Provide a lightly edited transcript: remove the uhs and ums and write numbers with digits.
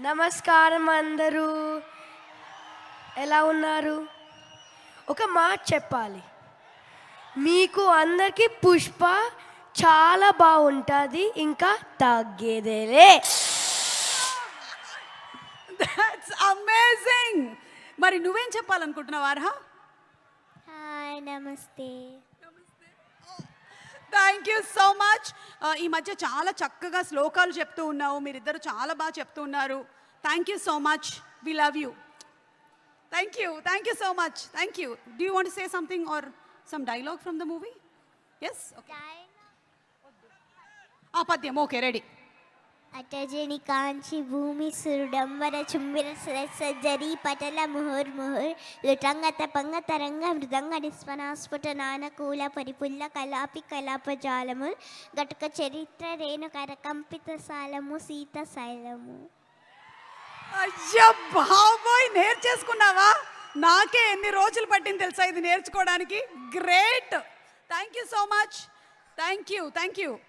నమస్కారం అందరూ. ఎలా ఉన్నారు? ఒక మాట చెప్పాలి. మీకు అందరికీ పుష్ప చాలా బాగుంటుంది, ఇంకా తగ్గేదేలే. That's amazing. మరి నువ్వేం చెప్పాలనుకుంటున్నావు ఆర్హా? హాయ్ నమస్తే. Thank you so much. ఈ మధ్య చాలా చక్కగా శ్లోకాలు చెప్తూ ఉన్నావు, మీరిద్దరు చాలా బాగా చెప్తూ ఉన్నారు. Thank you so much, we love you. Thank you so much. Thank you. Do you want say something or some dialogue from the movie? Yes, okay. పద్యం, ఓకే, రెడీ. అటజని కాంచి భూమి సురుడంబర చుంబిర సజ్జరి పటల ముహుర్ ముహుర్ లుటంగత పంగ తరంగ మృదంగ నిస్వనాస్ఫుట నానకూల పరిపుల్ల కలాపి కలాపజాలము గటుక చరిత్ర రేణు కరకంపిత సాలము సీత శైలము. అయ్యా బాబోయ్, నేర్చేసుకున్నావా? నాకే ఎన్ని రోజులు పట్టింది తెలుసా ఇది నేర్చుకోవడానికి. Great. Thank you so much. Thank you.